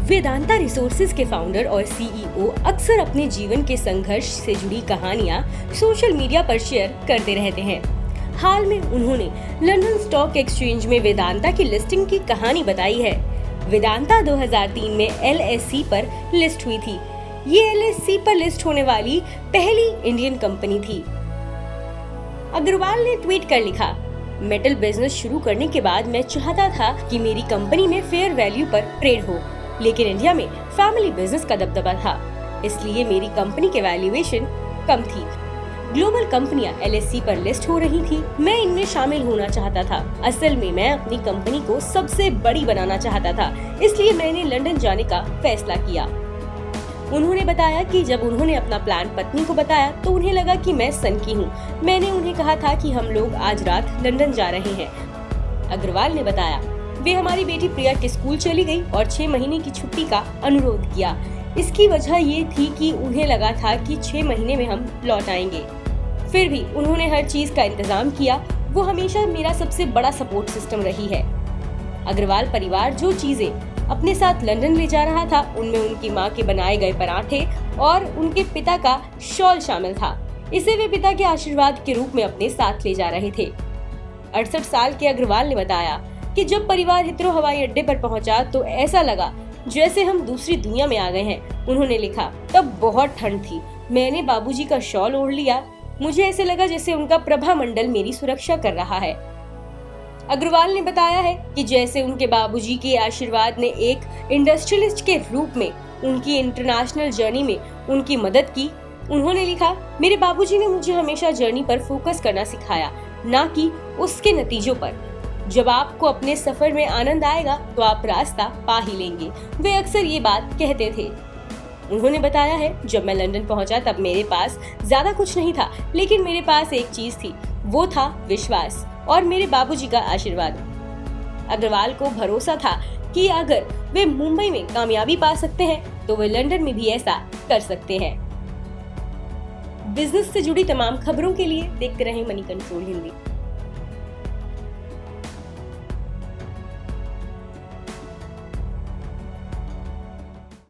Vedanta resources के founder और CEO अक्सर अपने जीवन के संघर्ष से जुड़ी कहानियां सोशल मीडिया पर शेयर करते रहते हैं। हाल में उन्होंने लंदन स्टॉक एक्सचेंज में वेदांता की लिस्टिंग की कहानी बताई है। वेदांता 2003 में LSE पर लिस्ट हुई थी। ये LSE पर लिस्ट होने वाली पहली इंडियन कंपनी थी। अग्रवाल ने ट्वीट कर लिखा, मेटल बिजनेस शुरू करने के बाद मैं चाहता था कि मेरी कंपनी में फेयर वैल्यू पर ट्रेड हो, लेकिन इंडिया में फैमिली बिजनेस का दबदबा था, इसलिए मेरी कंपनी के वैल्यूएशन कम थी। ग्लोबल कंपनियां LSE पर लिस्ट हो रही थी, मैं इनमें शामिल होना चाहता था। असल में मैं अपनी कंपनी को सबसे बड़ी बनाना चाहता था, इसलिए मैंने लंदन जाने का फैसला किया। उन्होंने बताया कि जब उन्होंने अपना प्लान पत्नी को बताया तो उन्हें लगा कि मैं सनकी हूँ। मैंने उन्हें कहा था कि हम लोग आज रात लंदन जा रहे हैं। अग्रवाल ने बताया, वे हमारी बेटी प्रिया के स्कूल चली गई और 6 महीने की छुट्टी का अनुरोध किया। इसकी वजह ये थी कि उन्हें लगा था कि 6 महीने में हम लौट आएंगे। फिर भी उन्होंने हर चीज का इंतजाम किया। वो हमेशा मेरा सबसे बड़ा सपोर्ट सिस्टम रही है। अग्रवाल परिवार जो चीजें अपने साथ लंदन ले जा रहा था, उनमें उनकी मां के बनाए गए पराठे और उनके पिता का शॉल शामिल था। इसे वे पिता के आशीर्वाद के रूप में अपने साथ ले जा रहे थे। 68 साल के अग्रवाल ने बताया कि जब परिवार हिथ्रो हवाई अड्डे पर पहुंचा तो ऐसा लगा जैसे हम दूसरी दुनिया में आ गए हैं। उन्होंने लिखा, तब बहुत ठंड थी। मैंने बाबूजी का शॉल ओढ़ लिया। मुझे ऐसे लगा जैसे उनका प्रभा मंडल मेरी सुरक्षा कर रहा है। अग्रवाल ने बताया है कि जैसे उनके बाबूजी के आशीर्वाद ने एक इंडस्ट्रियलिस्ट के रूप में उनकी इंटरनेशनल जर्नी में उनकी मदद की। उन्होंने लिखा, मेरे बाबूजी ने मुझे हमेशा जर्नी पर फोकस करना सिखाया, ना कि उसके नतीजों पर। जब आपको अपने सफर में आनंद आएगा तो आप रास्ता पा ही लेंगे। वे अक्सर ये बात कहते थे। उन्होंने बताया है, जब मैं लंदन पहुंचा तब मेरे पास ज्यादा कुछ नहीं था, लेकिन मेरे पास एक चीज थी, वो था विश्वास और मेरे बाबूजी का आशीर्वाद। अग्रवाल को भरोसा था कि अगर वे मुंबई में कामयाबी पा सकते हैं तो वे लंदन में भी ऐसा कर सकते हैं। बिजनेस से जुड़ी तमाम खबरों के लिए देखते रहें मनी कंट्रोल हिंदी।